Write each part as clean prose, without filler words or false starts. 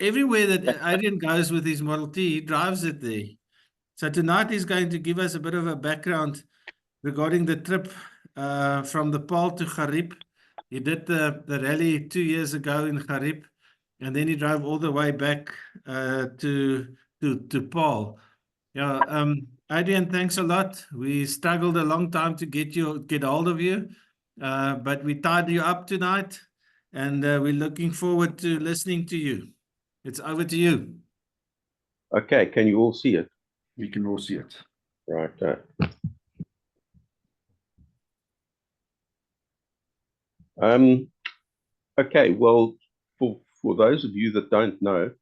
everywhere that Adrian goes with his Model T, he drives it there. So tonight he's going to give us a bit of a background regarding the trip from the Paarl to Gariep. He did the rally 2 years ago in Gariep, and then he drove all the way back to Paarl. Yeah, Adrian, thanks a lot. We struggled a long time to get hold of you, but we tied you up tonight, and we're looking forward to listening to you. It's over to you. Okay, can you all see it? We can all see it. Right. Okay, well, for those of you that don't know,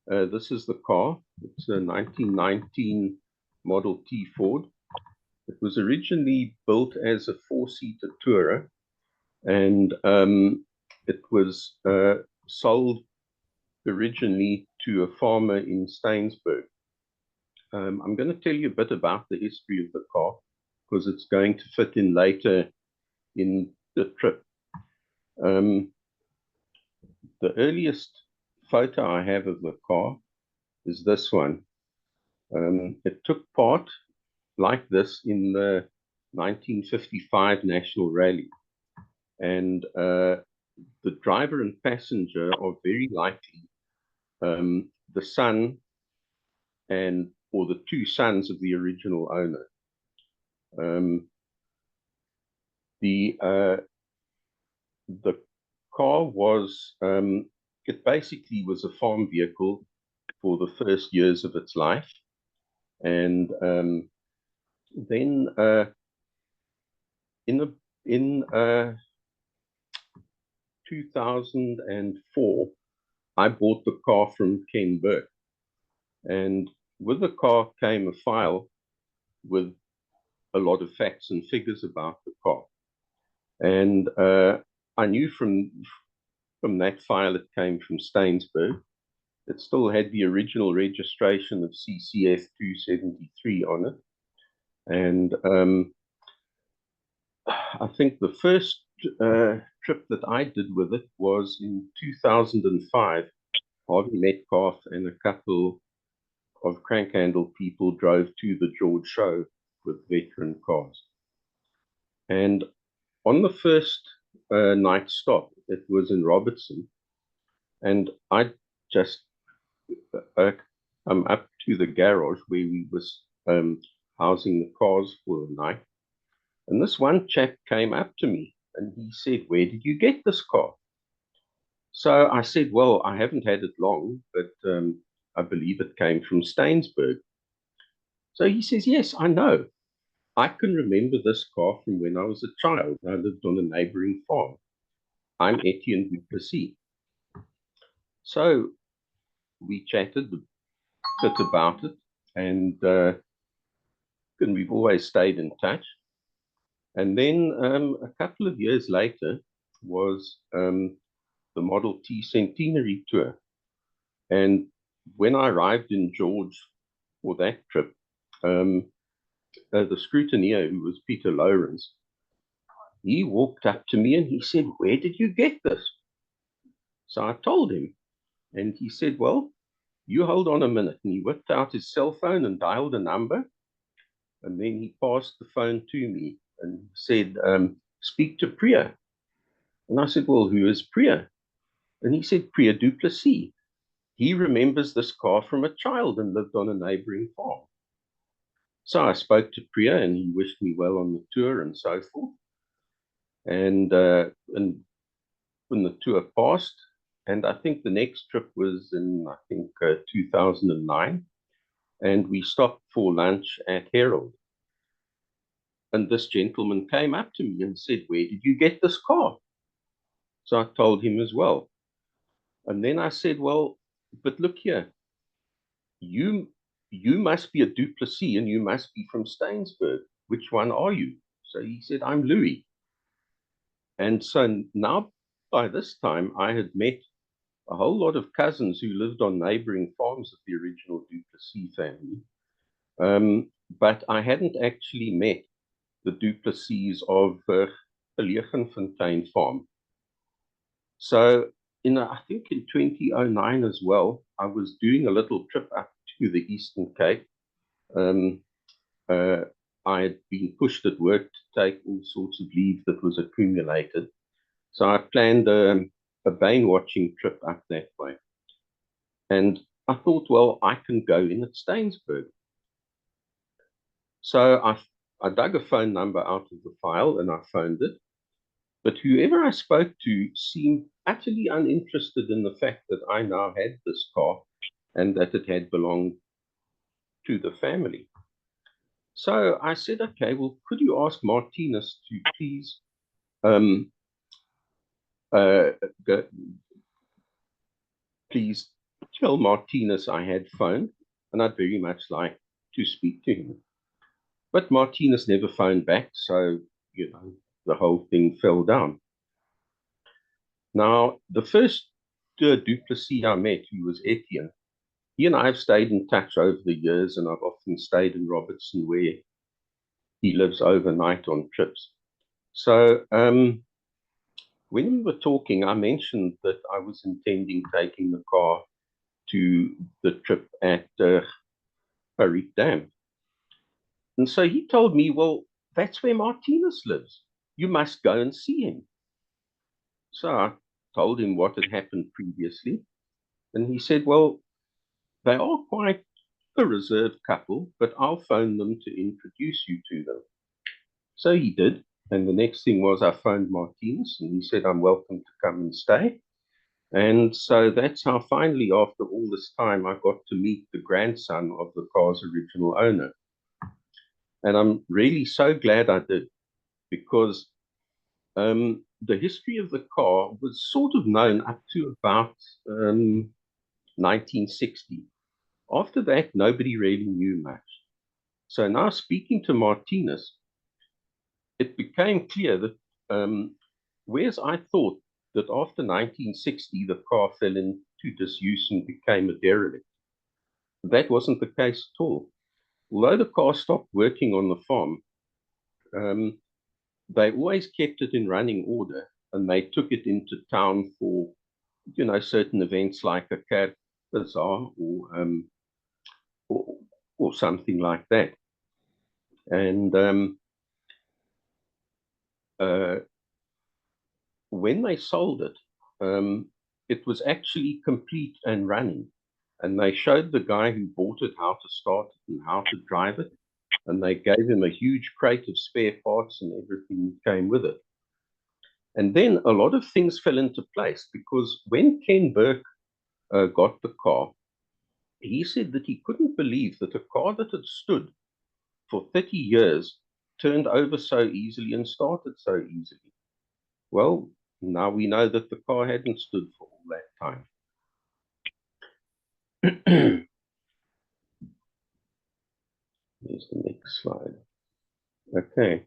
this is the car. It's a 1919 Model T Ford. It was originally built as a four-seater tourer, and it was sold originally to a farmer in Steynsburg. I'm going to tell you a bit about the history of the car because it's going to fit in later in the trip. The earliest photo I have of the car is this one. It took part like this in the 1955 National Rally. And the driver and passenger are very likely the son or the two sons of the original owner. The car was, it basically was a farm vehicle for the first years of its life. And then in 2004, I bought the car from Ken Burke. And with the car came a file with a lot of facts and figures about the car. And I knew from that file it came from Steynsburg. It still had the original registration of CCF 273 on it. And I think the first trip that I did with it was in 2005. Harvey Metcalf and a couple of crank handle people drove to the George Show with veteran cars. And on the first night stop, it was in Robertson, and I just I'm up to the garage where we was housing the cars for the night. And this one chap came up to me and he said, "Where did you get this car?" So I said, "Well, I haven't had it long, but I believe it came from Steynsburg." So he says, "Yes, I know. I can remember this car from when I was a child. I lived on a neighboring farm. I'm Etienne Duplessis." So we chatted a bit about it, and we've always stayed in touch. And then a couple of years later was the Model T Centenary Tour. And when I arrived in George for that trip, the scrutineer, who was Peter Lawrence, he walked up to me and he said, "Where did you get this?" So I told him, and he said, "Well, you hold on a minute." And he whipped out his cell phone and dialed a number. And then he passed the phone to me and said, "Speak to Priya." And I said, "Well, who is Priya?" And he said, "Priya Duplessis. He remembers this car from a child and lived on a neighboring farm." So I spoke to Priya and he wished me well on the tour and so forth. And when the tour passed, and I think the next trip was in, 2009, and we stopped for lunch at Herald. And this gentleman came up to me and said, "Where did you get this car?" So I told him as well. And then I said, "Well, but look here, you must be a Duplessis and you must be from Steynsburg. Which one are you?" So he said, "I'm Louis." And so now by this time I had met a whole lot of cousins who lived on neighboring farms of the original Duplessis family. But I hadn't actually met the Duplessis of the Leeuwenfontein farm. So I think in 2009 as well, I was doing a little trip up to the Eastern Cape. I had been pushed at work to take all sorts of leave that was accumulated. So I planned a Bane watching trip up that way. And I thought, well, I can go in at Stainsburg. So I dug a phone number out of the file and I phoned it. But whoever I spoke to seemed utterly uninterested in the fact that I now had this car and that it had belonged to the family. So I said, okay, well, could you ask Martinez to please please tell Martinez I had phoned and I'd very much like to speak to him. But Martinez never phoned back, so, you know, the whole thing fell down. Now, the first Duplessis I met, who was Etienne, he and I have stayed in touch over the years, and I've often stayed in Robertson where he lives overnight on trips. So when we were talking, I mentioned that I was intending taking the car to the trip at Gariep Dam. And so he told me, well, that's where Martinez lives. You must go and see him. So I told him what had happened previously. And he said, well, they are quite a reserved couple, but I'll phone them to introduce you to them. So he did. And the next thing was I phoned Martinez and he said, I'm welcome to come and stay. And so that's how finally, after all this time, I got to meet the grandson of the car's original owner. And I'm really so glad I did, because the history of the car was sort of known up to about 1960. After that, nobody really knew much. So now, speaking to Martinez, it became clear that whereas I thought that after 1960 the car fell into disuse and became a derelict, that wasn't the case at all. Although the car stopped working on the farm, they always kept it in running order, and they took it into town for, you know, certain events like a car bazaar or something like that. And when they sold it, it was actually complete and running. And they showed the guy who bought it how to start it and how to drive it. And they gave him a huge crate of spare parts and everything came with it. And then a lot of things fell into place, because when Ken Burke got the car, he said that he couldn't believe that a car that had stood for 30 years turned over so easily and started so easily. Well, now we know that the car hadn't stood for all that time. Here's the next slide. Okay.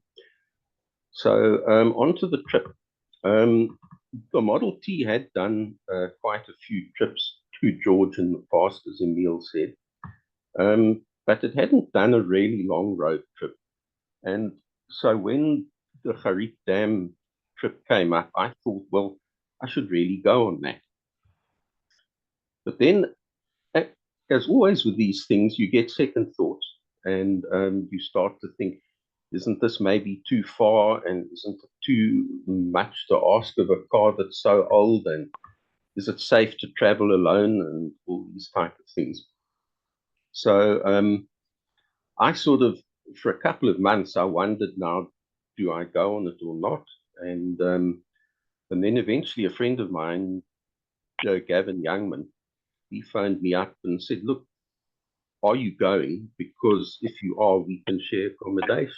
So on to the trip. The Model T had done quite a few trips to George in the past, as Emil said, but it hadn't done a really long road trip. And so when the Gariep Dam trip came up, I thought, well, I should really go on that. But then, as always with these things, you get second thoughts, and you start to think, isn't this maybe too far, and isn't it too much to ask of a car that's so old, and is it safe to travel alone, and all these type of things. So I sort of, for a couple of months, I wondered, now, do I go on it or not? And then eventually a friend of mine, Gavin Youngman, he phoned me up and said, look, are you going? Because if you are, we can share accommodation.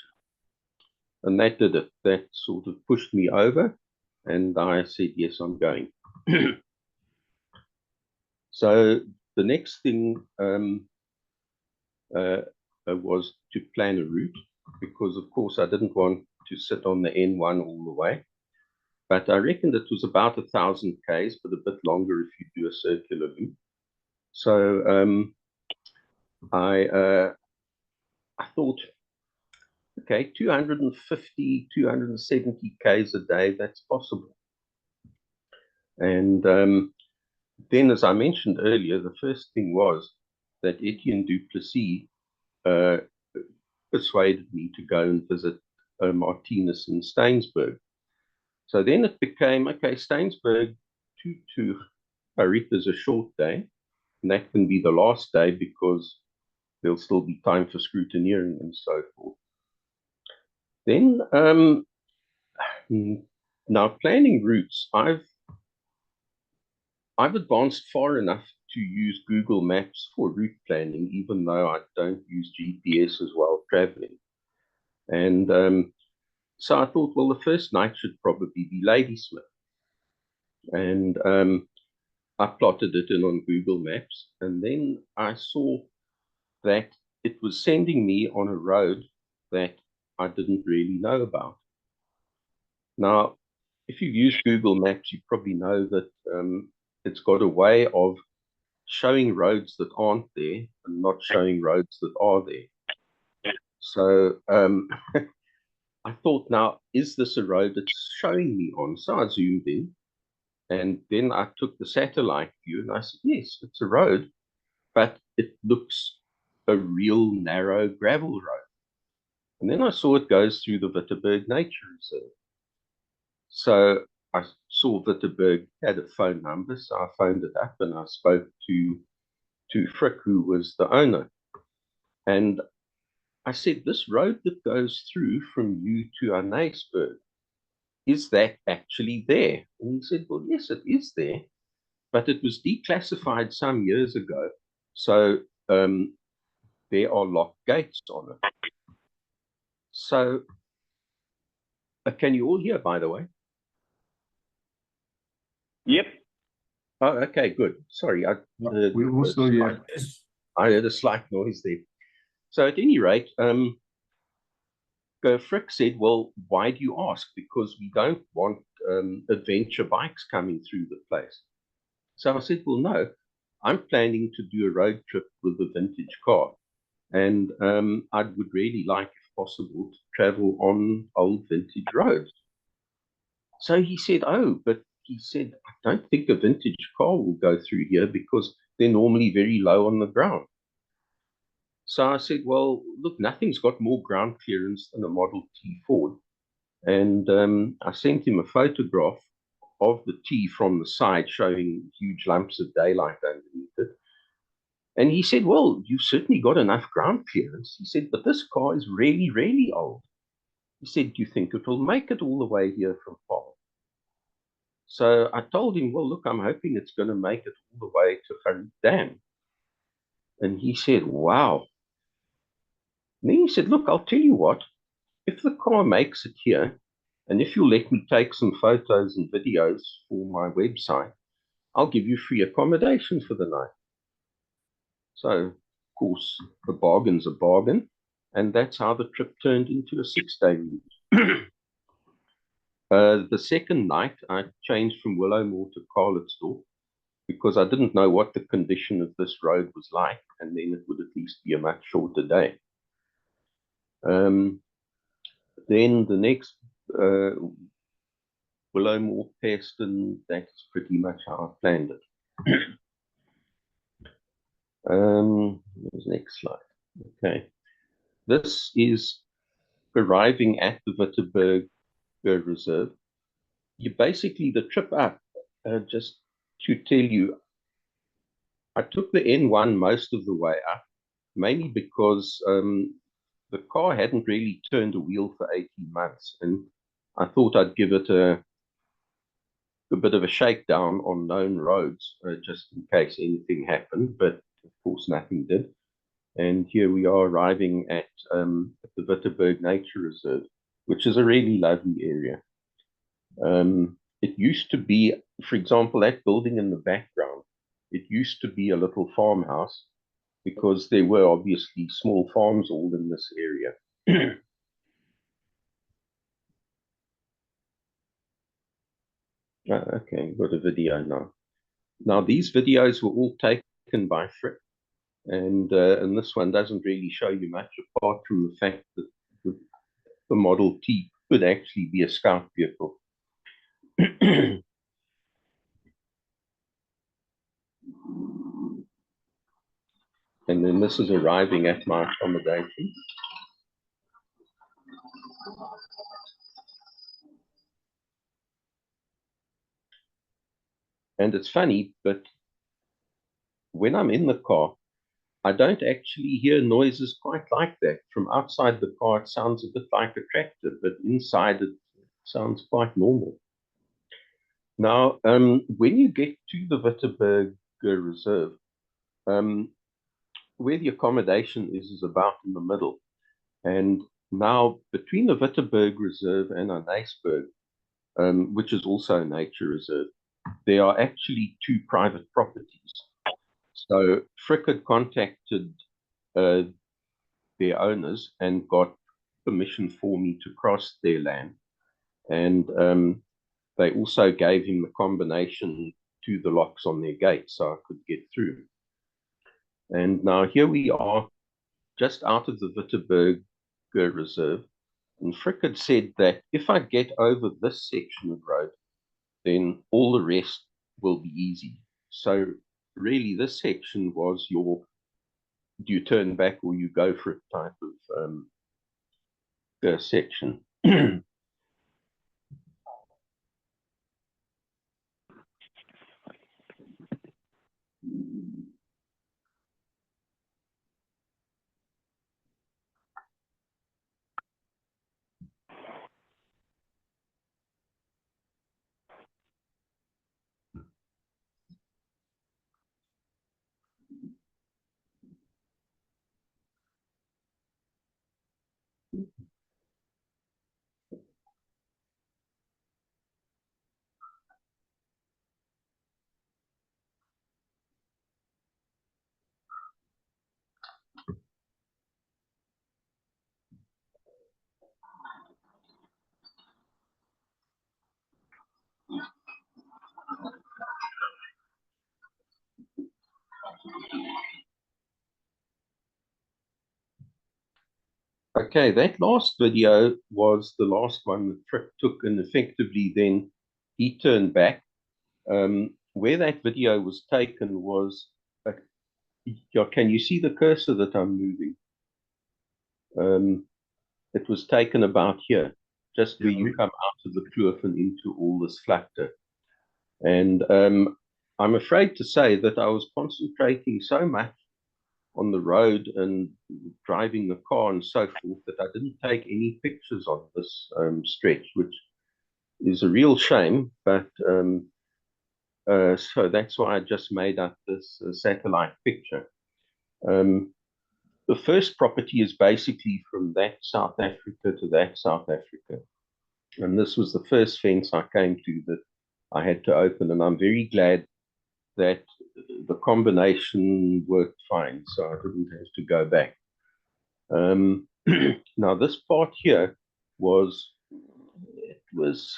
And that did it. That sort of pushed me over. And I said, yes, I'm going. So the next thing was to plan a route, because, of course, I didn't want to sit on the N1 all the way. But I reckoned it was about 1,000 Ks, but a bit longer if you do a circular loop. So I thought, okay, 250, 270 Ks a day, that's possible. And then, as I mentioned earlier, the first thing was that Etienne du Plessis persuaded me to go and visit Martinus in Stainsburg. So then it became, okay, Stainsburg to Gariep is a short day, and that can be the last day because there'll still be time for scrutineering and so forth. Then, now planning routes, I've advanced far enough to use Google Maps for route planning, even though I don't use GPS as well traveling. And so I thought, well, the first night should probably be Ladysmith. And I plotted it in on Google Maps, and then I saw that it was sending me on a road that I didn't really know about. Now, if you've used Google Maps, you probably know that it's got a way of showing roads that aren't there and not showing roads that are there. So I thought, now, is this a road it's showing me on? So I zoomed in, and then I took the satellite view, and I said, yes, it's a road, but it looks a real narrow gravel road. And then I saw it goes through the Witteberg Nature Reserve. So I saw Witteberg had a phone number, so I phoned it up and I spoke to Frick, who was the owner. And I said, this road that goes through from you to Annaesburg, is that actually there? And he said, well, yes, it is there, but it was declassified some years ago. So there are locked gates on it. So can you all hear, by the way? Yep. Oh, okay, good. Sorry, we also hear. I heard a slight noise there. So at any rate, Frick said, well, why do you ask? Because we don't want adventure bikes coming through the place. So I said, well, no, I'm planning to do a road trip with a vintage car. And I would really like, if possible, to travel on old vintage roads. So he said, oh, but he said, I don't think a vintage car will go through here because they're normally very low on the ground. So I said, well, look, nothing's got more ground clearance than a Model T Ford. And I sent him a photograph of the T from the side showing huge lumps of daylight underneath it. And he said, well, you've certainly got enough ground clearance. He said, but this car is really, really old. He said, do you think it will make it all the way here from Paarl? So I told him, well, look, I'm hoping it's going to make it all the way to Gariep Dam. And he said, wow. And then he said, look, I'll tell you what, if the car makes it here, and if you'll let me take some photos and videos for my website, I'll give you free accommodation for the night. So, of course, the bargain's a bargain. And that's how the trip turned into a 6-day route. The second night, I changed from Willowmore to Carletsdorp because I didn't know what the condition of this road was like, and then it would at least be a much shorter day. Then the next Willowmore, Peston, that's pretty much how I planned it. There's the next slide. Okay. This is arriving at the Witteberg Reserve. You basically, the trip up, just to tell you, I took the N1 most of the way up, mainly because the car hadn't really turned a wheel for 18 months. And I thought I'd give it a bit of a shakedown on known roads, just in case anything happened. But of course, nothing did. And here we are arriving at the Witteberg Nature Reserve, which is a really lovely area. It used to be, for example, that building in the background, it used to be a little farmhouse because there were obviously small farms all in this area. Okay, got a video now. Now, these videos were all taken by Frick, and this one doesn't really show you much apart from the fact that the Model T could actually be a scout vehicle. And then this is arriving at my accommodation. And it's funny, but when I'm in the car, I don't actually hear noises quite like that. From outside the car, it sounds a bit like a tractor, but inside it sounds quite normal. Now, when you get to the Witteberg Reserve, where the accommodation is about in the middle. And now, between the Witteberg Reserve and Annaesberg, which is also a nature reserve, there are actually two private properties. So Frick had contacted their owners and got permission for me to cross their land. And they also gave him a combination to the locks on their gate so I could get through. And now here we are, just out of the Witteberg Reserve. And Frick had said that if I get over this section of road, then all the rest will be easy. So really, this section was your, do you turn back or you go for it type of section. Okay, that last video was the last one that Frick took, and effectively then he turned back. Where that video was taken was, can you see the cursor that I'm moving? It was taken about here, just where you come out of the kloof and into all this flatter. And I'm afraid to say that I was concentrating so much on the road and driving the car and so forth that I didn't take any pictures on this stretch, which is a real shame. But so that's why I just made up this satellite picture. The first property is basically from that South Africa to that South Africa. And this was the first fence I came to that I had to open. And I'm very glad that the combination worked fine, so I didn't have to go back. Now, this part here was, it was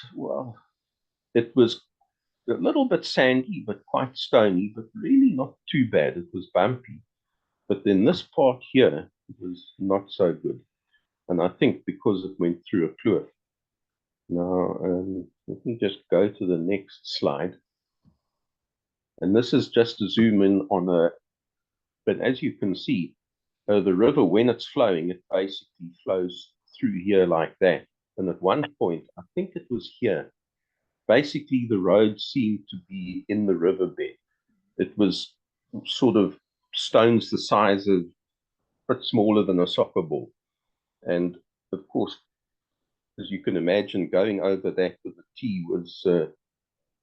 a little bit sandy, but quite stony, but really not too bad. It was bumpy. But then this part here was not so good. And I think because it went through a kloof. Now, let me just go to the next slide. And this is just to zoom in on but as you can see, the river, when it's flowing, it basically flows through here like that. And at one point, I think it was here, basically the road seemed to be in the riverbed. It was sort of stones the size of, a bit smaller than a soccer ball. And of course, as you can imagine, going over that with a T was,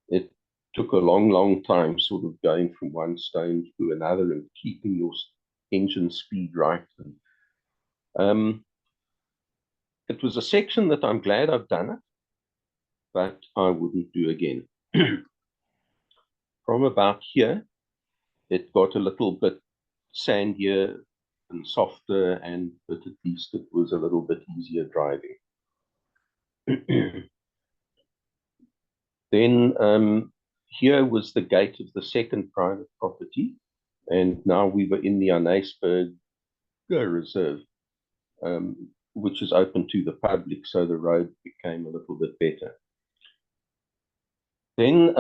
it took a long, long time sort of going from one stone to another and keeping your engine speed right. And, it was a section that I'm glad I've done it, but I wouldn't do again. From about here, it got a little bit sandier and softer, but at least it was a little bit easier driving. Then here was the gate of the second private property, and now we were in the Annaesberg Reserve, which is open to the public, so the road became a little bit better. Then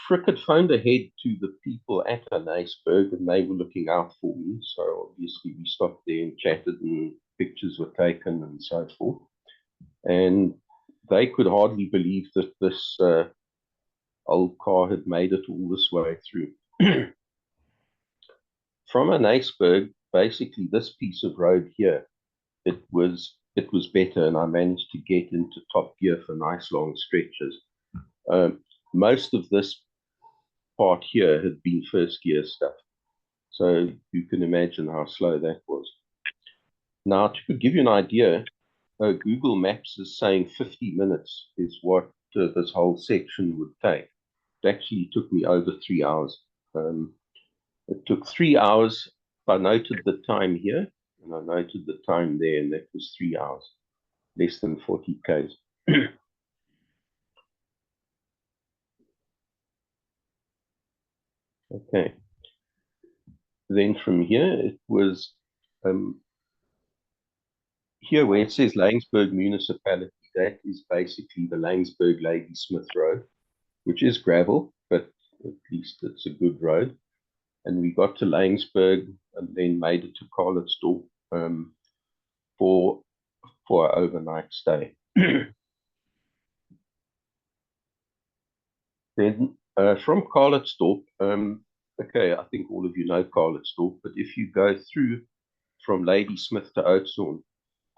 Frick had phoned ahead to the people at Iceberg, and they were looking out for me. So obviously we stopped there and chatted, and pictures were taken and so forth. And they could hardly believe that this old car had made it all this way through. From an iceberg, basically this piece of road here, it was better, and I managed to get into top gear for nice long stretches. Most of this part here had been first gear stuff, so you can imagine how slow that was. Now, to give you an idea, Google Maps is saying 50 minutes is what this whole section would take. It actually took me over 3 hours. It took 3 hours. I noted the time here, and I noted the time there, and that was 3 hours, less than 40 Ks. Okay. Then from here, it was here where it says Laingsburg Municipality, that is basically the Laingsburg Ladysmith Road, which is gravel, but at least it's a good road. And we got to Laingsburg and then made it to Carletsdorp for an overnight stay. Then from Carletsdorp, okay, I think all of you know Carletsdorp, but if you go through from Ladysmith to Oudtshoorn,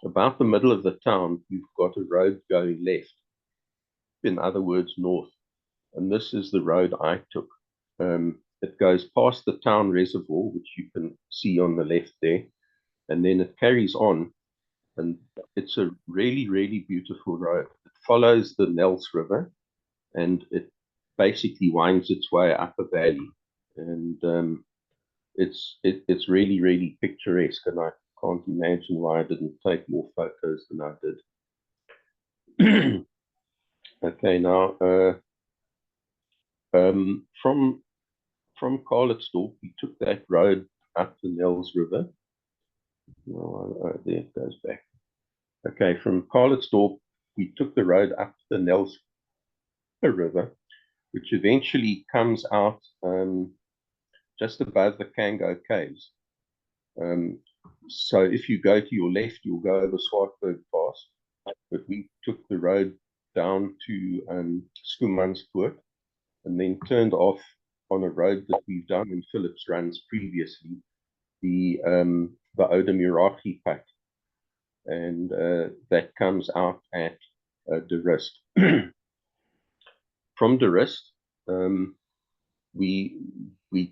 about the middle of the town, you've got a road going left, in other words, north. And this is the road I took. It goes past the town reservoir, which you can see on the left there, and then it carries on, and it's a really, really beautiful road. It follows the Nels River, and it basically winds its way up a valley, and it's really, really picturesque, and I can't imagine why I didn't take more photos than I did. Okay, now from Carletsdorp, we took that road up the Nels River. Oh, there it goes back. Okay, from Carletsdorp, we took the road up the Nels River, which eventually comes out just above the Kango Caves. So if you go to your left, you'll go over Swartberg Pass, but we took the road down to Schoemanspoort and then turned off on a road that we've done in Phillips Runs previously, the Oudemurachi Pad, and that comes out at De Rust. From De Rust, we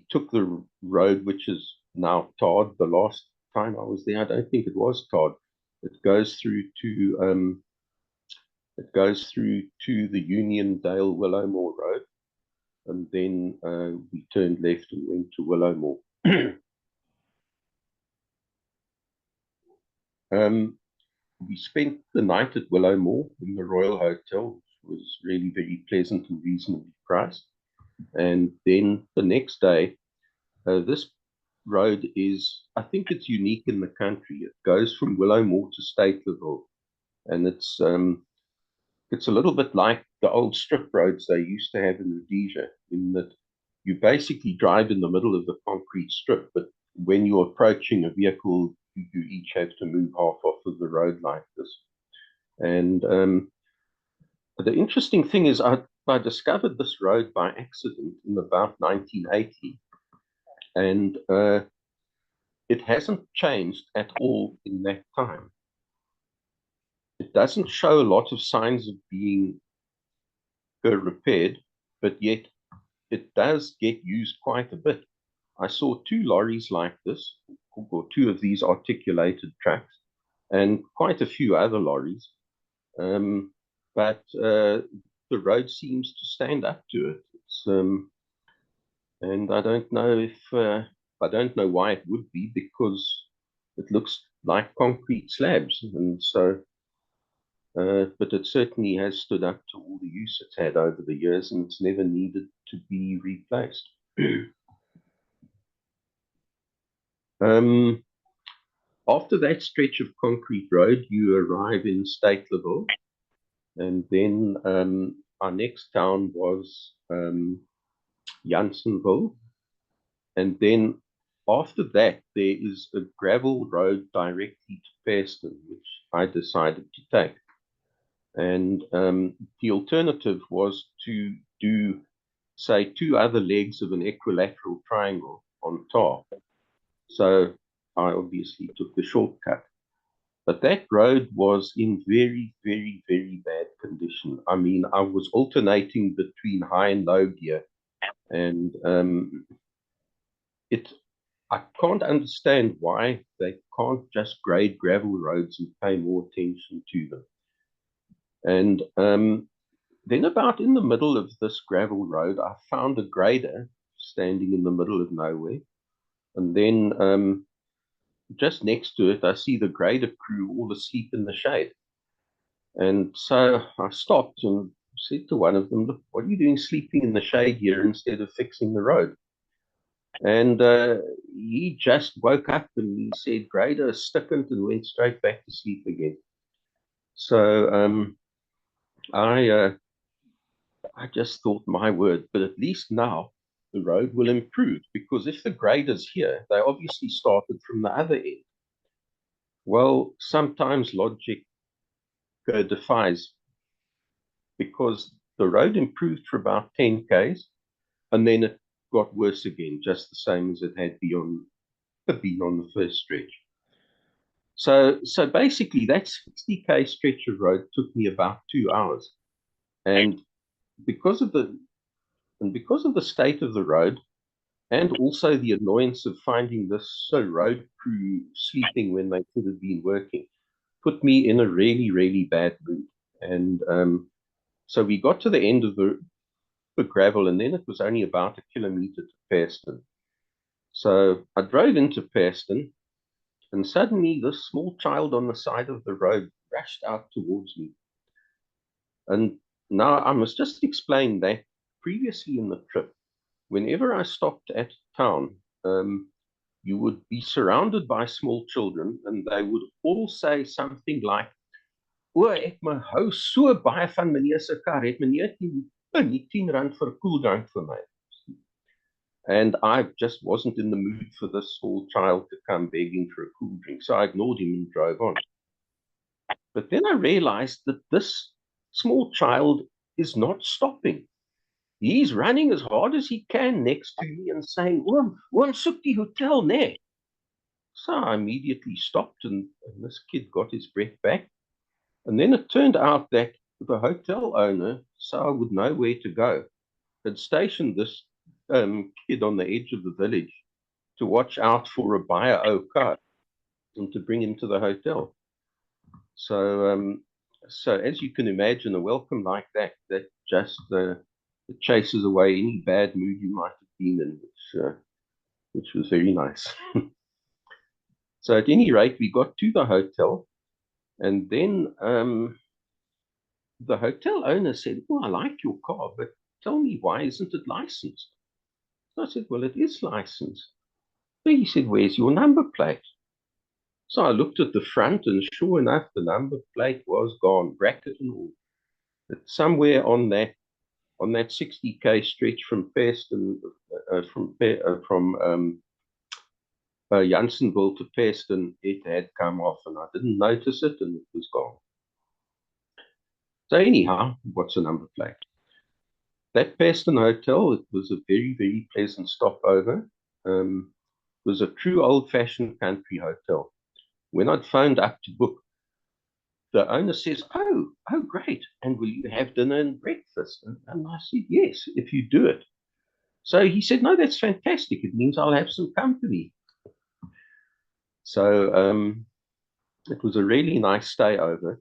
took the road which is now tarred. The last time I was there, I don't think it was tarred. It goes through to the Uniondale Willowmore Road, and then we turned left and went to Willowmore. We spent the night at Willowmore in the Royal Hotel, which was really very pleasant and reasonably priced. And then the next day, this road is, I think it's unique in the country. It goes from Willowmore to Stateleville, and it's a little bit like the old strip roads they used to have in Rhodesia, in that you basically drive in the middle of the concrete strip, but when you're approaching a vehicle, you each have to move half off of the road like this. And the interesting thing is I discovered this road by accident in about 1980, and it hasn't changed at all in that time. It doesn't show a lot of signs of being repaired, but yet it does get used quite a bit. I saw 2 lorries like this, or 2 of these articulated trucks, and quite a few other lorries. But the road seems to stand up to it. It's, and I don't know why it would be, because it looks like concrete slabs, and so. But it certainly has stood up to all the use it's had over the years, and it's never needed to be replaced. After that stretch of concrete road, you arrive in Stateleville, and then our next town was Janssenville. And then after that, there is a gravel road directly to Pairston, which I decided to take. And the alternative was to do, say, 2 other legs of an equilateral triangle on tar. So I obviously took the shortcut. But that road was in very, very, very bad condition. I mean, I was alternating between high and low gear. And I can't understand why they can't just grade gravel roads and pay more attention to them. And then about in the middle of this gravel road, I found a grader standing in the middle of nowhere. And then just next to it, I see the grader crew all asleep in the shade. And so I stopped and said to one of them, "Look, what are you doing sleeping in the shade here instead of fixing the road?" And he just woke up and he said, "Grader stiffened," and went straight back to sleep again. So I just thought, my word, but at least now the road will improve, because if the grader's here, they obviously started from the other end. Well, sometimes logic defies, because the road improved for about 10 Ks, and then it got worse again, just the same as it had been on the first stretch. So basically, that 60K stretch of road took me about 2 hours. And because of the state of the road, and also the annoyance of finding this road crew sleeping when they could have been working, put me in a really, really bad mood. And so we got to the end of the gravel, and then it was only about 1 kilometer to Pairston. So I drove into Pairston, and suddenly this small child on the side of the road rushed out towards me. And now I must just explain that previously in the trip, whenever I stopped at town, you would be surrounded by small children, and they would all say something like, "O, ek my hou so baie van meneer se kar, het meneer nie 10 rand vir 'n koeldrank vir my." And I just wasn't in the mood for this small child to come begging for a cool drink, so I ignored him and drove on. But then I realized that this small child is not stopping. He's running as hard as he can next to me and saying, "Oom, soek die hotel, nee." So I immediately stopped, and this kid got his breath back. And then it turned out that the hotel owner, so I would know where to go, had stationed this kid on the edge of the village to watch out for a buyer car and to bring him to the hotel. So as you can imagine, a welcome like that just it chases away any bad mood you might have been in, which was very nice. So at any rate, we got to the hotel, and then the hotel owner said, "Oh, I like your car, but tell me, why isn't it licensed?" So I said, "Well, it is licensed." So he said, "Where's your number plate?" So I looked at the front, and sure enough, the number plate was gone, bracket and all. It's somewhere on that 60K stretch from Pairston, from Janssenville to Pairston, it had come off, and I didn't notice it, and it was gone. So anyhow, what's the number plate? That Pairston Hotel, it was a very, very pleasant stopover. It was a true old-fashioned country hotel. When I'd phoned up to book, the owner says, oh, great, and will you have dinner and breakfast? And I said, yes, if you do it. So he said, no, that's fantastic. It means I'll have some company. So it was a really nice stay over.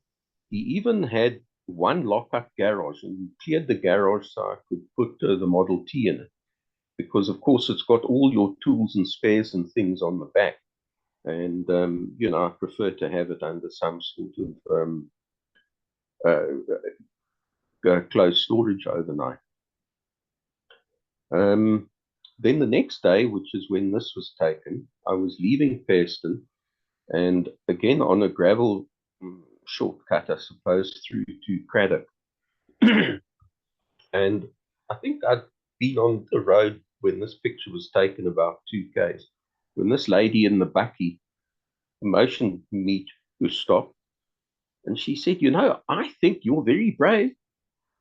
He even had one lock-up garage, and he cleared the garage so I could put the Model T in it, because of course it's got all your tools and spares and things on the back. And I prefer to have it under some sort of closed storage overnight. Then the next day, which is when this was taken, I was leaving Pairston, and again on a gravel shortcut, I suppose, through to Craddock. And I think I'd been on the road when this picture was taken, about 2 k's, when this lady in the bakkie motioned me to stop. And she said, you know, I think you're very brave.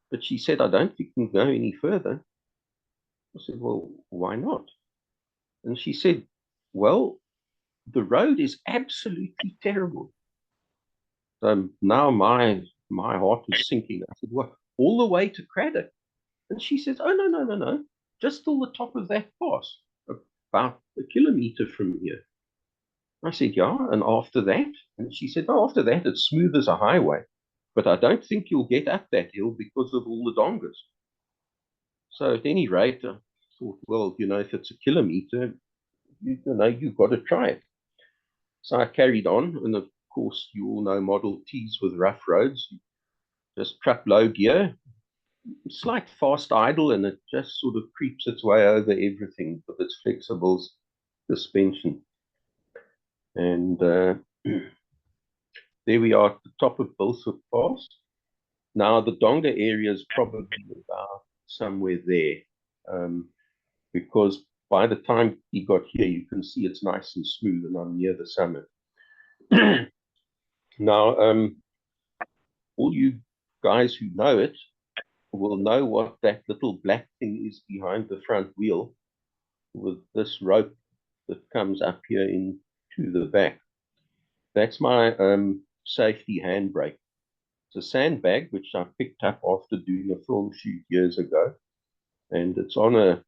But she said, I don't think you can go any further. I said, well, why not? And she said, well, the road is absolutely terrible. So now my heart was sinking. I said, what, all the way to Craddock? And she says, oh, no. Just till the top of that pass, about a kilometer from here. I said, yeah, and after that? And she said, no, after that, it's smooth as a highway. But I don't think you'll get up that hill because of all the dongas. So at any rate, I thought, well, you know, if it's a kilometer, you know, you've got to try it. So I carried on, and of course, you all know Model Ts with rough roads. Just trap low gear, slight fast idle, and it just sort of creeps its way over everything with its flexible suspension. And there we are at the top of Bilshoek Pass. Now, the Donga area is probably about somewhere there, because by the time he got here, you can see it's nice and smooth, and I'm near the summit. Now, all you guys who know it will know what that little black thing is behind the front wheel with this rope that comes up here into the back. That's my safety handbrake. It's a sandbag, which I picked up after doing a film shoot years ago. And it's on a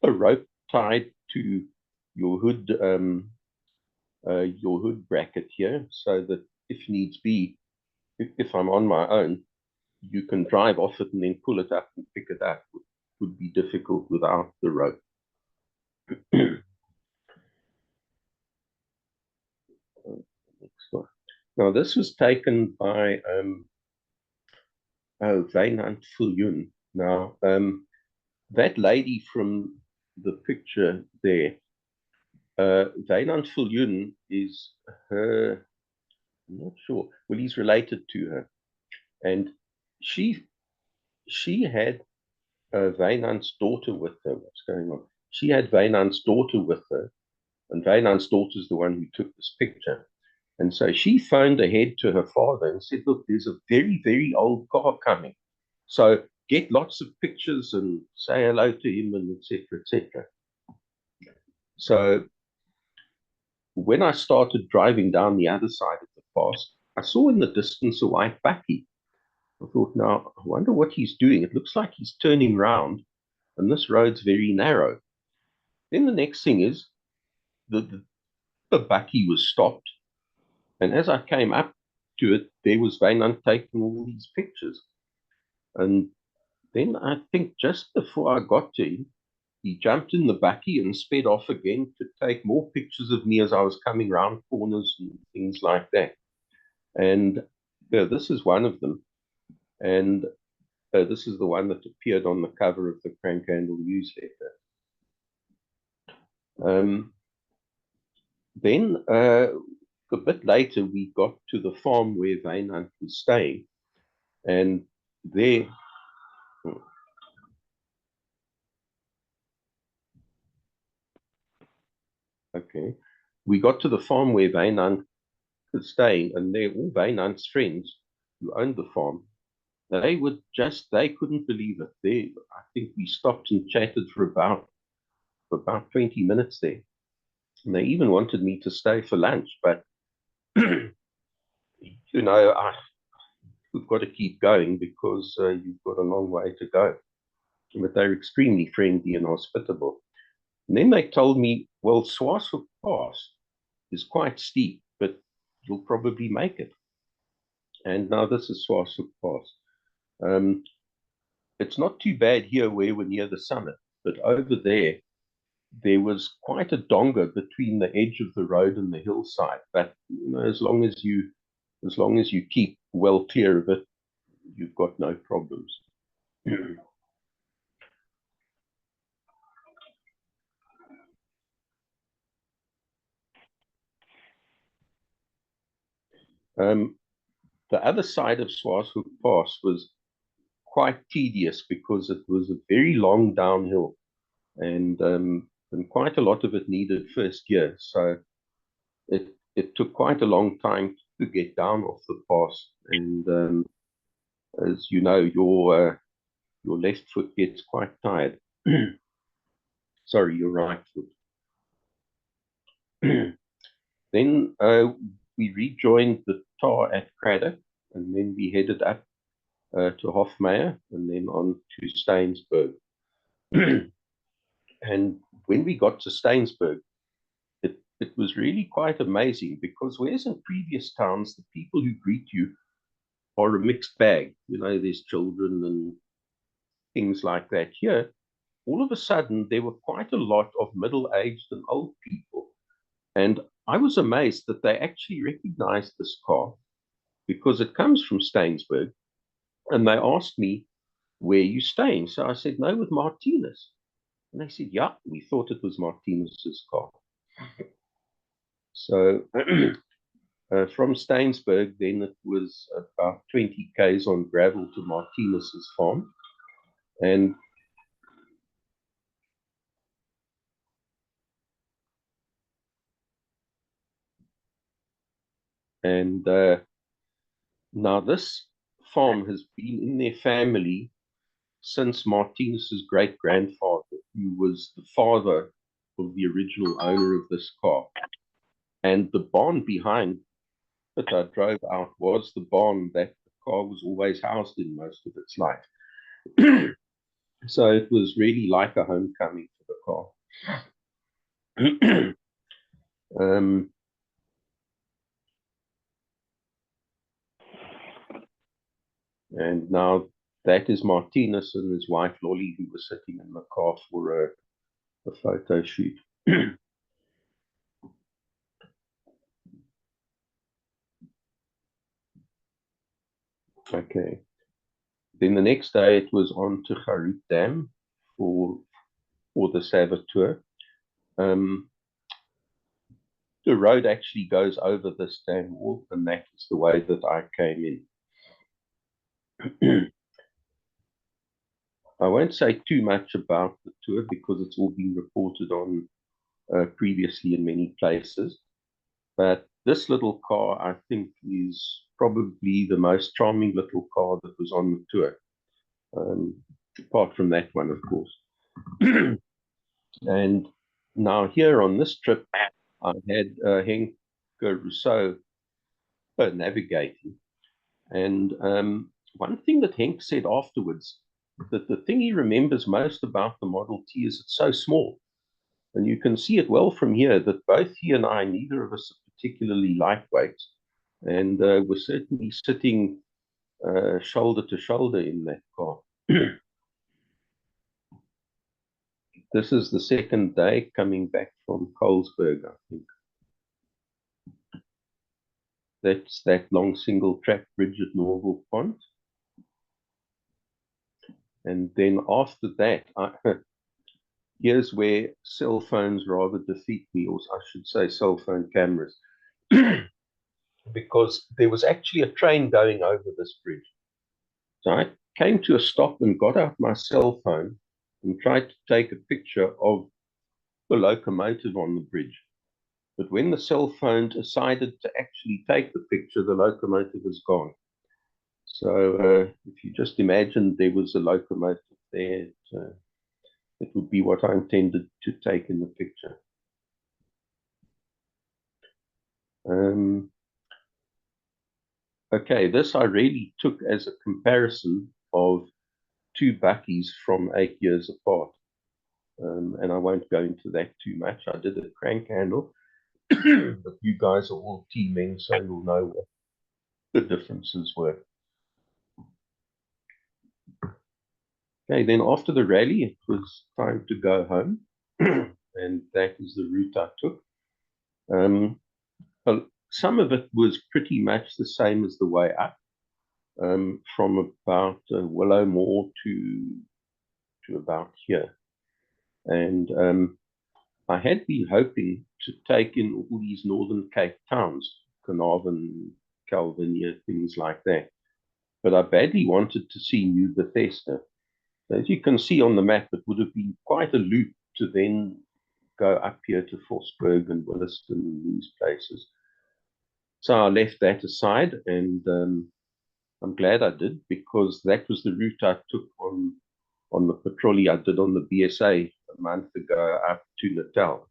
rope tied to your hood bracket here, so that if needs be, if I'm on my own, you can drive off it and then pull it up and pick it up. It would be difficult without the rope. Now, this was taken by Wynand Viljoen. Now, that lady from the picture there, Wynand Viljoen is her, I'm not sure, well, he's related to her. And she had Wynand's daughter with her. What's going on? She had Wynand's daughter with her, and Wynand's daughter is the one who took this picture. And so she phoned ahead to her father and said, look, there's a very, very old car coming. So get lots of pictures and say hello to him, and etc., etc. So when I started driving down the other side of the pass, I saw in the distance a white bakkie. I thought, now, I wonder what he's doing. It looks like he's turning round, and this road's very narrow. Then the next thing is the bakkie was stopped. And as I came up to it, there was Wynand taking all these pictures. And then I think just before I got to him, he jumped in the bakkie and sped off again to take more pictures of me as I was coming round corners and things like that. And this is one of them. And this is the one that appeared on the cover of the Crank Handle newsletter. Then a bit later, we got to the farm where Wynand was staying. And there, okay, we got to the farm where Wynand was staying, and there, all Wynand's friends who owned the farm, they couldn't believe it. I think we stopped and chatted for about 20 minutes there. And they even wanted me to stay for lunch, but you know, we've got to keep going because you've got a long way to go. But they're extremely friendly and hospitable. And then they told me, well, Swanshoek Pass is quite steep, but you'll probably make it. And now this is Swanshoek Pass. It's not too bad here where we're near the summit, but over there was quite a donga between the edge of the road and the hillside. But you know, as long as you keep well clear of it, you've got no problems. The other side of Swanshoek Pass was quite tedious because it was a very long downhill, and quite a lot of it needed first gear. So it took quite a long time to get down off the pass. And as you know, your left foot gets quite tired. Sorry, your right foot. Then we rejoined the tar at Craddock, and then we headed up to Hofmeyer, and then on to Stainsburg. And when we got to Stainsburg, it was really quite amazing, because whereas in previous towns, the people who greet you are a mixed bag. You know, there's children and things like that. Here, all of a sudden, there were quite a lot of middle-aged and old people. And I was amazed that they actually recognized this car, because it comes from Stainsburg. And they asked me, where are you staying? So I said, no, with Martinez. And they said, yeah, we thought it was Martinez's car. So from Stainsburg, then it was about 20 k's on gravel to Martinez's farm. And now this farm has been in their family since Martinez's great-grandfather, who was the father of the original owner of this car. And the barn behind that I drove out was the barn that the car was always housed in most of its life. So it was really like a homecoming for the car. And now that is Martinez and his wife Lolly, who were sitting in the car for a photo shoot. Okay. Then the next day it was on to Gariep Dam for the Sabbath tour. The road actually goes over this dam wall, and that is the way that I came in. I won't say too much about the tour, because it's all been reported on previously in many places. But this little car, I think, is probably the most charming little car that was on the tour. Apart from that one, of course. And now here on this trip, I had Henk Rousseau navigating. And one thing that Henk said afterwards, that the thing he remembers most about the Model T is it's so small. And you can see it well from here that both he and I, neither of us are particularly lightweight. And we're certainly sitting shoulder to shoulder in that car. This is the second day coming back from Colesberg, I think. That's that long single track bridge at Norval Pond. And then after that, here's where cell phones rather defeat me, or I should say cell phone cameras. Because there was actually a train going over this bridge. So I came to a stop and got out my cell phone and tried to take a picture of the locomotive on the bridge. But when the cell phone decided to actually take the picture, the locomotive was gone. So if you just imagine there was a locomotive there, it would be what I intended to take in the picture. Okay, this I really took as a comparison of two buckies from 8 years apart. And I won't go into that too much. I did a crank handle, but you guys are all teaming, so you'll know what the differences were. Okay, then after the rally, it was time to go home, and that is the route I took. Some of it was pretty much the same as the way up, from about Willowmore to about here. And I had been hoping to take in all these Northern Cape towns, Carnarvon, Calvinia, things like that. but I badly wanted to see New Bethesda. As you can see on the map, it would have been quite a loop to then go up here to Forsberg and Williston and these places. So I left that aside, and I'm glad I did, because that was the route I took on the patrol I did on the BSA a month ago up to Natal.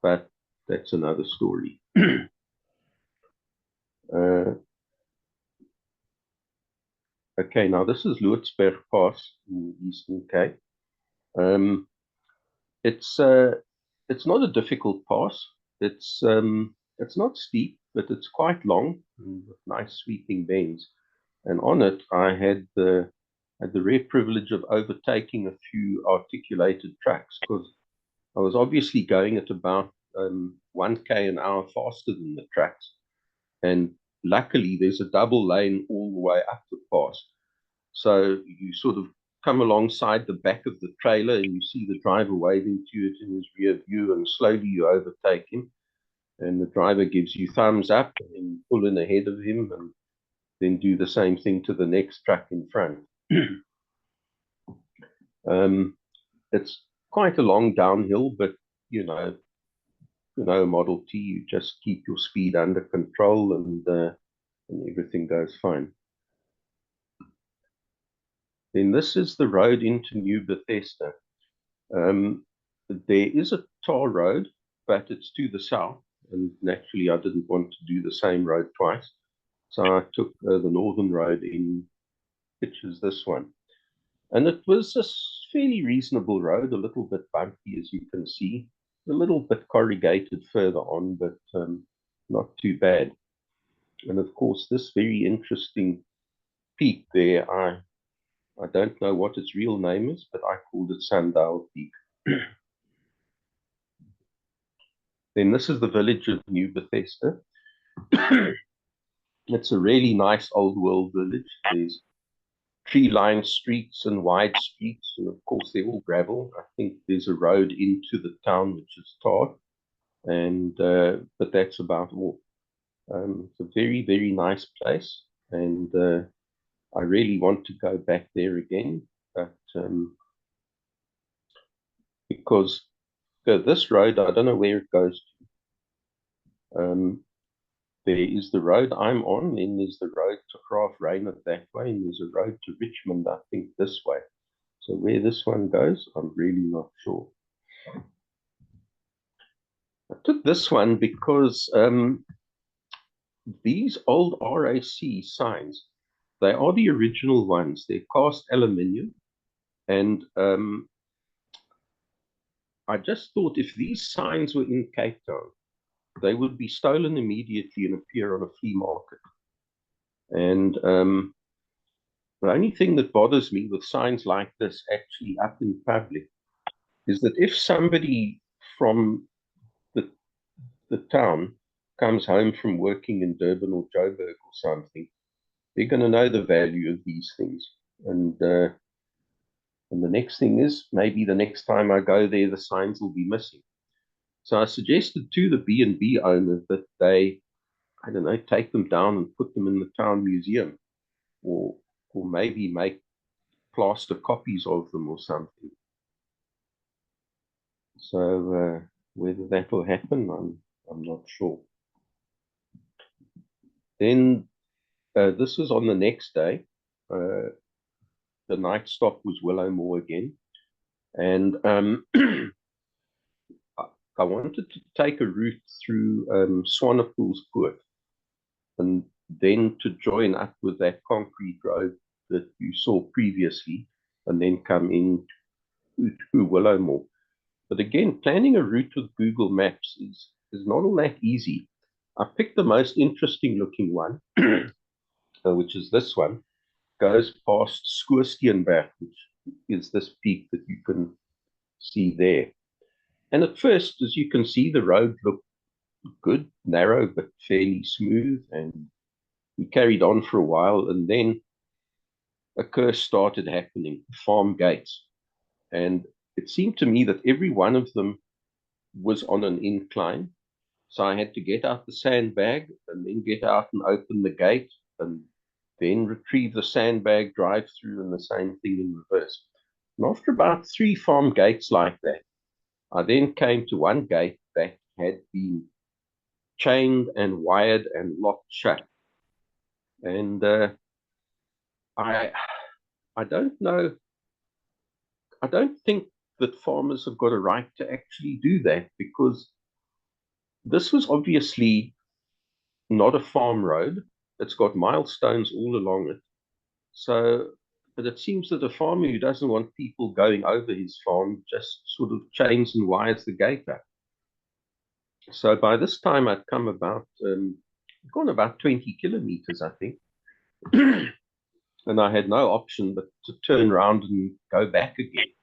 But that's another story. Okay, now this is Lootsberg Pass in the Eastern Cape. It's not a difficult pass. It's not steep, but it's quite long with nice sweeping bends. And on it, I had the rare privilege of overtaking a few articulated trucks, because I was obviously going at about 1k an hour faster than the trucks. And luckily, there's a double lane all the way up the pass. So you sort of come alongside the back of the trailer and you see the driver waving to you in his rear view, and slowly you overtake him. And the driver gives you thumbs up, and then you pull in ahead of him and then do the same thing to the next truck in front. It's quite a long downhill, but you know, Model T, you just keep your speed under control, and everything goes fine. Then this is the road into New Bethesda. There is a tar road, but it's to the south, and naturally I didn't want to do the same road twice. So I took the northern road in, which is this one. And it was a fairly reasonable road, a little bit bumpy, as you can see, a little bit corrugated further on, but not too bad. And of course, this very interesting peak there, I don't know what its real name is, but I called it Sundial Peak. Then this is the village of New Bethesda. It's a really nice old world village. There's tree-lined streets and wide streets, and of course they're all gravel. I think there's a road into the town which is tarred, and but that's about all. It's a very, very nice place, and I really want to go back there again, but because this road, I don't know where it goes to. There is the road I'm on, then there's the road to Graaf Reinet that way, and there's a road to Richmond, I think, this way. So where this one goes, I'm really not sure. I took this one because these old RAC signs, they are the original ones. They're cast aluminium, and I just thought if these signs were in Cape Town, they would be stolen immediately and appear on a flea market. And the only thing that bothers me with signs like this actually up in public is that if somebody from the town comes home from working in Durban or Joburg or something, they're going to know the value of these things. And the next thing is, maybe the next time I go there, the signs will be missing. So I suggested to the B&B owner that they, I don't know, take them down and put them in the town museum, or maybe make plaster copies of them or something. So whether that will happen, I'm not sure. Then this was on the next day. The night stop was Willowmore again, and I wanted to take a route through Swanepoelspoort, and then to join up with that concrete road that you saw previously, and then come in through Willowmore. But again, planning a route with Google Maps is not all that easy. I picked the most interesting looking one, which is this one. Goes past Schoorsteenberg, which is this peak that you can see there. And at first, as you can see, the road looked good, narrow, but fairly smooth. And we carried on for a while, and then a curse started happening, farm gates. And it seemed to me that every one of them was on an incline. So I had to get out the sandbag and then get out and open the gate and then retrieve the sandbag, drive through, and the same thing in reverse. And after about 3 farm gates like that, I then came to one gate that had been chained and wired and locked shut. And I don't know, I don't think that farmers have got a right to actually do that, because this was obviously not a farm road. It's got milestones all along it. So, but it seems that a farmer who doesn't want people going over his farm just sort of chains and wires the gate up. So by this time I'd come about, gone about 20 kilometers, I think. And I had no option but to turn around and go back again,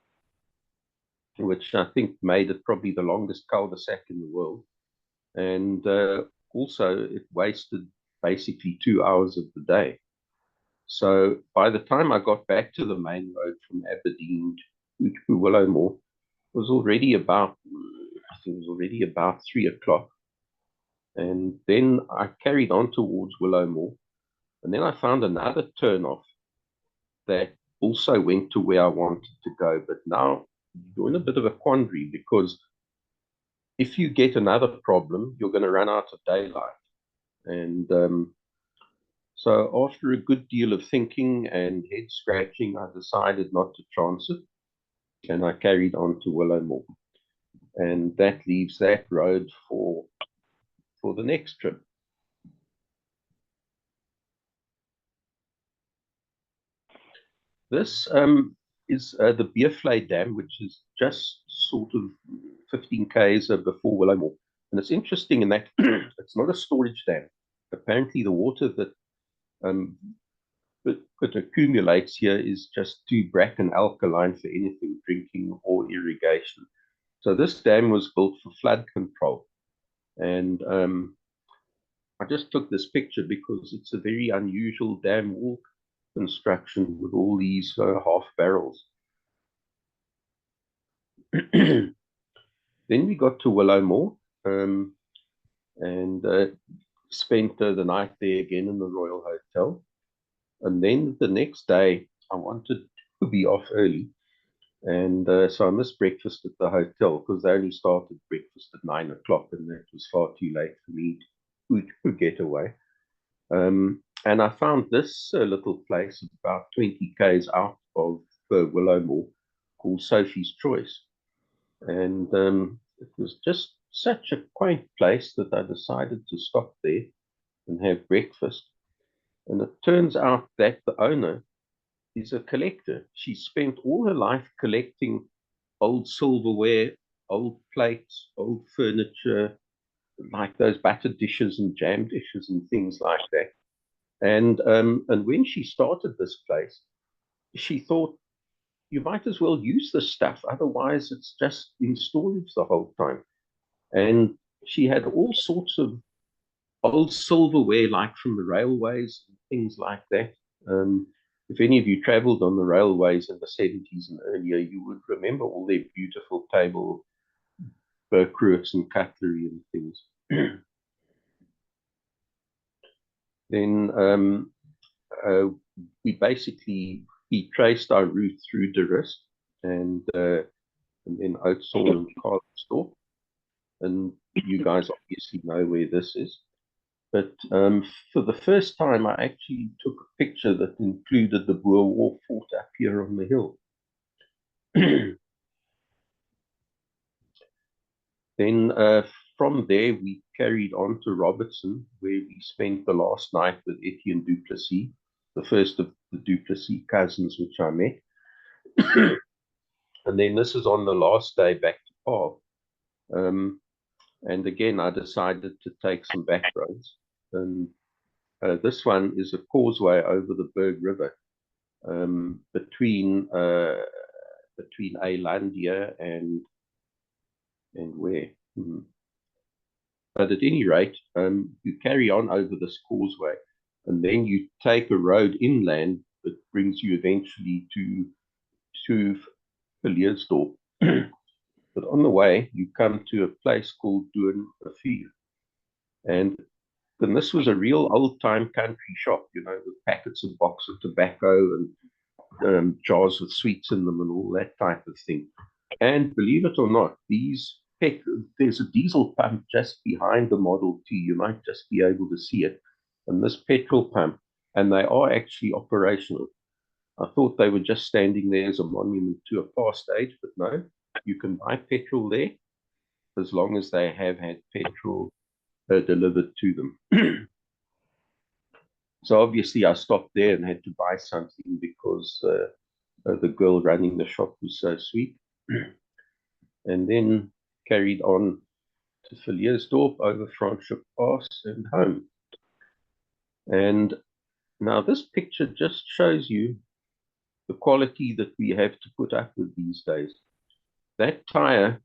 which I think made it probably the longest cul-de-sac in the world. And also it wasted basically 2 hours of the day. So by the time I got back to the main road from Aberdeen to Willowmore, it was already about, I think it was already about 3 o'clock. And then I carried on towards Willowmore. And then I found another turnoff that also went to where I wanted to go. But now you're in a bit of a quandary, because if you get another problem, you're going to run out of daylight. And so after a good deal of thinking and head scratching, I decided not to chance it. And I carried on to Willowmore. And that leaves that road for the next trip. This is the Beervlei Dam, which is just sort of 15 k's before Willowmore. And it's interesting in that it's not a storage dam. Apparently the water that it accumulates here is just too black and alkaline for anything, drinking or irrigation. So this dam was built for flood control. And I just took this picture because it's a very unusual dam wall construction with all these half barrels. Then we got to Willowmore and spent the night there again in the Royal Hotel. And then the next day, I wanted to be off early. And so I missed breakfast at the hotel because they only started breakfast at 9 o'clock, and that was far too late for me to get away. And I found this little place about 20 k's out of Willowmore called Sophie's Choice. And it was just such a quaint place that I decided to stop there and have breakfast. And it turns out that the owner is a collector. She spent all her life collecting old silverware, old plates, old furniture, like those battered dishes and jam dishes and things like that. And when she started this place, she thought, you might as well use this stuff, otherwise it's just in storage the whole time. And she had all sorts of old silverware, like from the railways and things like that. If any of you traveled on the railways in the 70s and earlier, you would remember all their beautiful table berkruets and cutlery and things. Then we traced our route through De Rust and then Oudtshoorn and Carlsdorp. And you guys obviously know where this is. But for the first time, I actually took a picture that included the Boer War fort up here on the hill. Then from there, we carried on to Robertson, where we spent the last night with Etienne du Plessis, the first of the du Plessis cousins, which I met. And then this is on the last day back to Paarl. And again, I decided to take some back roads. And this one is a causeway over the Berg River between Elandia and where? But at any rate, you carry on over this causeway, and then you take a road inland that brings you eventually to Villiers-Dorp. But on the way, you come to a place called Doornrivier. And then this was a real old-time country shop, you know, with packets and boxes of tobacco and jars with sweets in them and all that type of thing. And believe it or not, there's a diesel pump just behind the Model T. You might just be able to see it. And this petrol pump, and they are actually operational. I thought they were just standing there as a monument to a past age, but no, you can buy petrol there as long as they have had petrol delivered to them. So obviously I stopped there and had to buy something because the girl running the shop was so sweet. And then carried on to Villiersdorp over Franschhoek Pass and home. And now this picture just shows you the quality that we have to put up with these days. That tire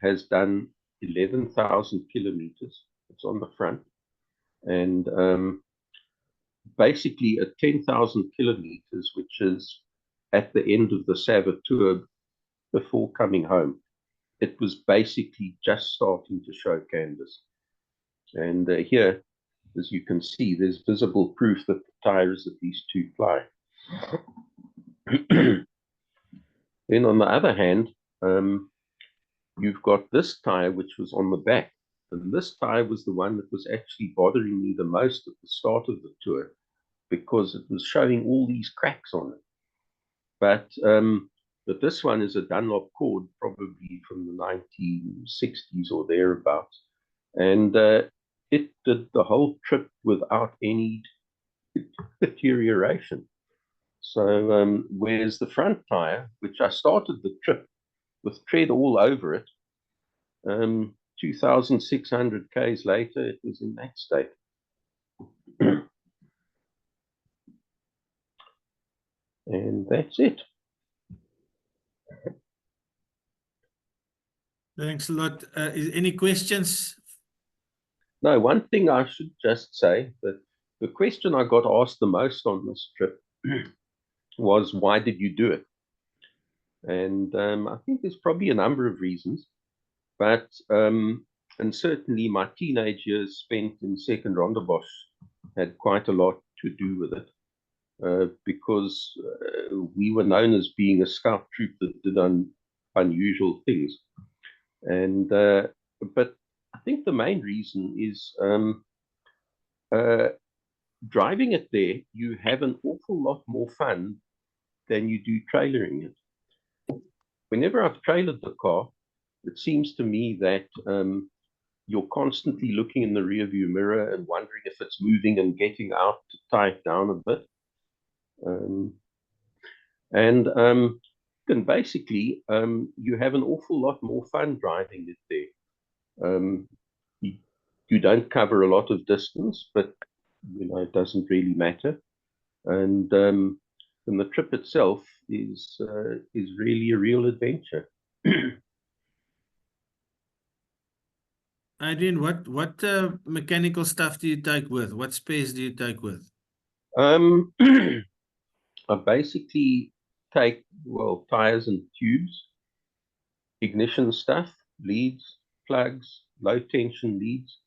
has done 11,000 kilometers. It's on the front. And basically at 10,000 kilometers, which is at the end of the Sava tour before coming home, it was basically just starting to show canvas. And here, as you can see, there's visible proof that the tire is at least 2 ply. Then on the other hand, you've got this tire, which was on the back. And this tire was the one that was actually bothering me the most at the start of the tour, because it was showing all these cracks on it. But this one is a Dunlop cord, probably from the 1960s or thereabouts. And it did the whole trip without any deterioration. So whereas the front tire, which I started the trip with tread all over it, 2,600 Ks later, it was in that state. And that's it. Thanks a lot. Any questions? No, one thing I should just say, that the question I got asked the most on this trip was, why did you do it? And I think there's probably a number of reasons, but and certainly my teenage years spent in second Rondebosch had quite a lot to do with it, because we were known as being a scout troop that did unusual things. And but I think the main reason is driving it there, you have an awful lot more fun than you do trailering it. Whenever I've trailered the car, it seems to me that you're constantly looking in the rearview mirror and wondering if it's moving and getting out to tie it down a bit. Then basically, you have an awful lot more fun driving it there. You don't cover a lot of distance, but you know, it doesn't really matter. And the trip itself is really a real adventure. Adrian, what mechanical stuff do you take with? What spares do you take with? I basically take, well, tires and tubes, ignition stuff, leads, plugs, low tension leads.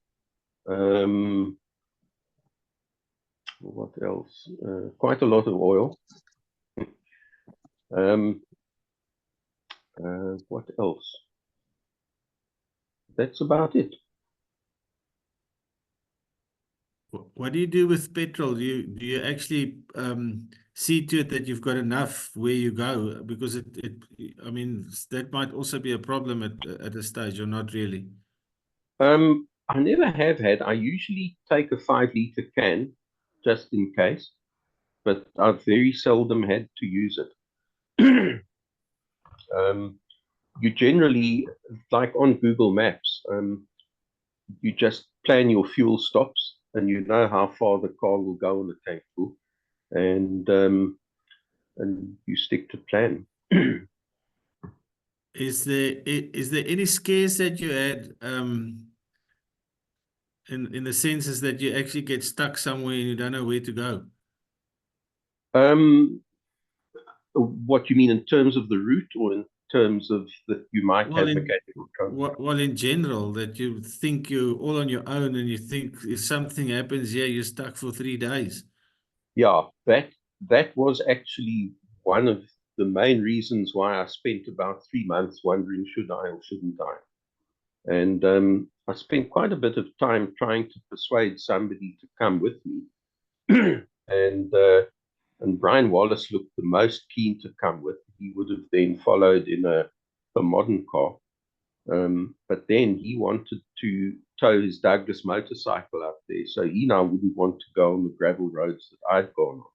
What else? Quite a lot of oil. What else? That's about it. What do you do with petrol? Do you actually see to it that you've got enough where you go? Because I mean, that might also be a problem at a stage, or not really. I never have had. I usually take a 5-liter can just in case, but I've very seldom had to use it. You generally, like on Google Maps, you just plan your fuel stops and you know how far the car will go on the tank full, and you stick to plan. Is there any scares that you had in the senses that you actually get stuck somewhere and you don't know where to go? What you mean in terms of the route, or in terms of that you might Well, have in- mechanical trouble. Well, in general, that you think you're all on your own and you think if something happens here, you're stuck for 3 days. Yeah, that was actually one of the main reasons why I spent about 3 months wondering should I or shouldn't I. And I spent quite a bit of time trying to persuade somebody to come with me. And Brian Wallace looked the most keen to come with. He would have then followed in a modern car. But then he wanted to tow his Douglas motorcycle up there. So he now wouldn't want to go on the gravel roads that I'd gone on.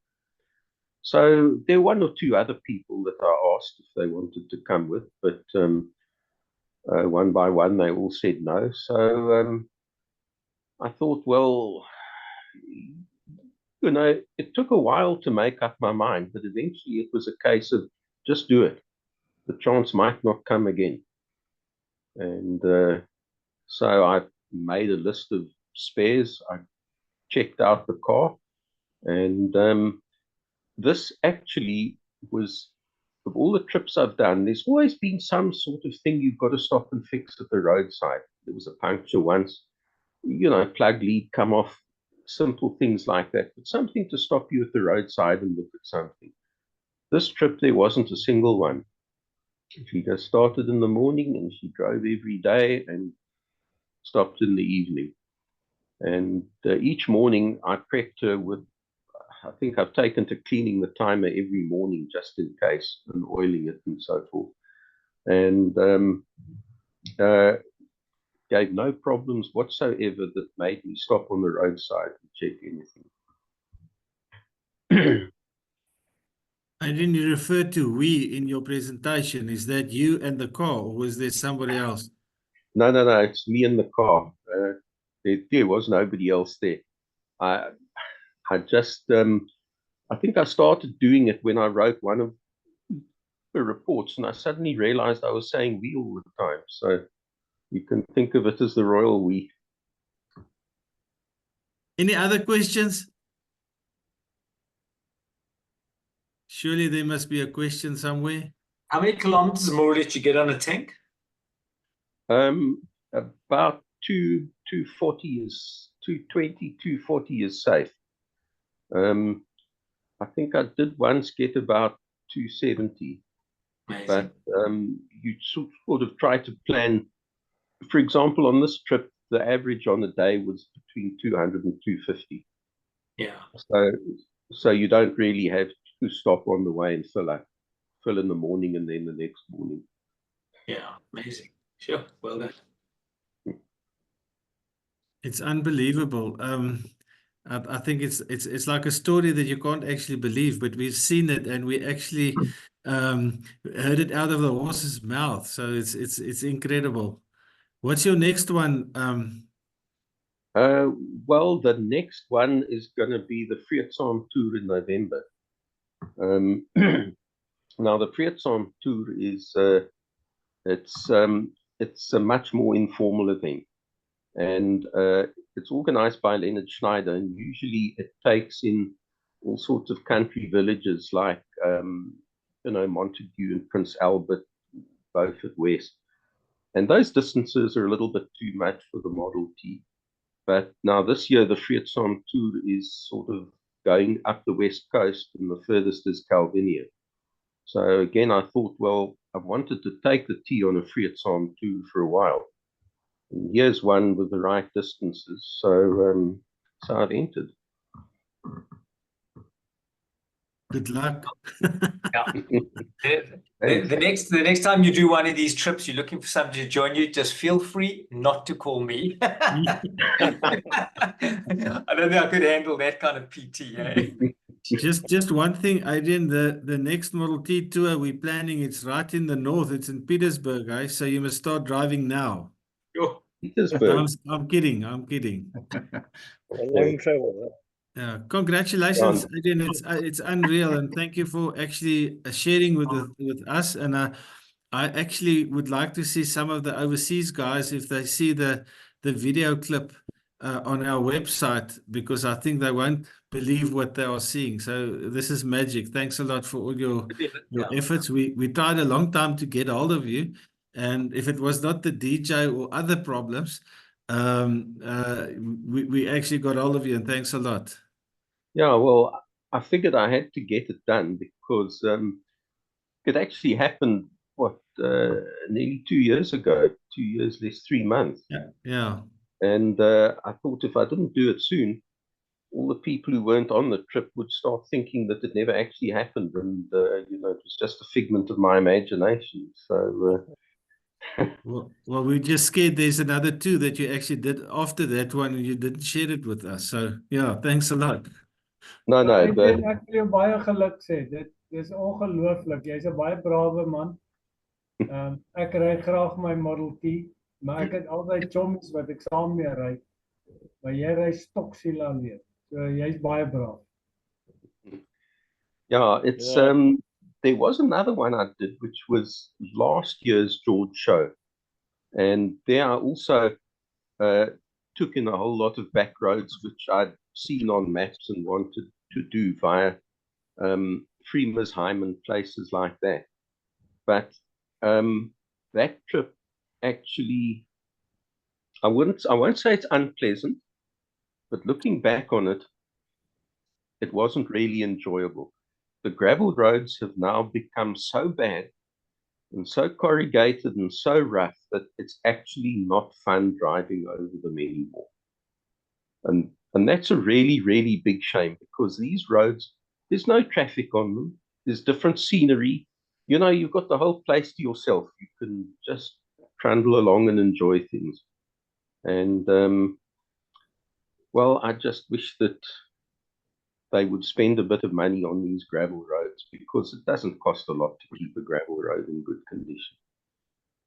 So there were one or two other people that I asked if they wanted to come with, but one by one, they all said no. So I thought, well, you know, it took a while to make up my mind, but eventually it was a case of just do it. The chance might not come again. And so I made a list of spares. I checked out the car, and this actually was, of all the trips I've done, there's always been some sort of thing you've got to stop and fix at the roadside. There was a puncture once, you know, plug lead come off, simple things like that, but something to stop you at the roadside and look at something. This trip, there wasn't a single one. She just started in the morning and she drove every day and stopped in the evening. And each morning I prepped her with, I think I've taken to cleaning the timer every morning just in case, and oiling it and so forth. And gave no problems whatsoever that made me stop on the roadside and check anything. And then you refer to we in your presentation. Is that you and the car, or was there somebody else? No, it's me in the car. There was nobody else there. I just, I think I started doing it when I wrote one of the reports, and I suddenly realized I was saying we all the time. So you can think of it as the royal we. Any other questions? Surely there must be a question somewhere. How many kilometers more did you get on a tank? About 240 is 220, 240 is safe. I think I did once get about 270. Amazing. But you sort of try to plan. For example, on this trip, the average on a day was between 200 and 250. Yeah. So you don't really have to stop on the way and fill in the morning and then the next morning. Yeah, amazing. Sure, well done. It's unbelievable. I think it's like a story that you can't actually believe, but we've seen it and we actually heard it out of the horse's mouth. So it's incredible. What's your next one? Well, the next one is going to be the Frietsam tour in November. Now the Frietsam tour is it's a much more informal event, and it's organized by Leonard Schneider, and usually it takes in all sorts of country villages like you know, Montague and Prince Albert, both at West, and those distances are a little bit too much for the Model T. But now this year the Frietsam tour is sort of going up the west coast, and the furthest is Calvinia. So again, I thought, well, I've wanted to take the T on a Frietsam tour for a while. And here's one with the right distances. So so I've entered. Good luck. Yeah. The next time you do one of these trips, you're looking for somebody to join you, just feel free not to call me. I don't think I could handle that kind of PT. Eh? Just one thing, Adrian, the next Model T tour we're planning, it's right in the north. It's in Petersburg, guys. So you must start driving now. Sure. Petersburg. I'm kidding. I'm kidding. Long travel. Congratulations, Adrian. It's unreal, and thank you for actually sharing with us. And I actually would like to see some of the overseas guys, if they see the video clip on our website, because I think they won't believe what they are seeing. So this is magic. Thanks a lot for all your efforts. We tried a long time to get hold of you, and if it was not the DJ or other problems, we actually got hold of you, and thanks a lot. Yeah, well, I figured I had to get it done because it actually happened, nearly 2 years ago, 2 years less 3 months. Yeah. And I thought if I didn't do it soon, all the people who weren't on the trip would start thinking that it never actually happened, and it was just a figment of my imagination. So, Well, we're just scared there's another 2 that you actually did after that one, and you didn't share it with us. So yeah, thanks a lot. no, Ek but wil jou baie geluk sê. Dis ongelooflik. Jy's 'n baie brawe man. Ek ry graag my Model T, maar ek het altyd chommies wat ek saam mee ry. Maar jy ry stoksiel alleen. So jy's baie braaf. yeah, it's there was another one I did, which was last year's George show, and there I also took in a whole lot of back roads which I'd seen on maps and wanted to do via Freemersheim and places like that. But that trip actually, I won't say it's unpleasant, but looking back on it, it wasn't really enjoyable. The gravel roads have now become so bad and so corrugated and so rough that it's actually not fun driving over them anymore. And that's a really, really big shame, because these roads, there's no traffic on them. There's different scenery. You've got the whole place to yourself. You can just trundle along and enjoy things. And, well, I just wish that they would spend a bit of money on these gravel roads, because it doesn't cost a lot to keep a gravel road in good condition.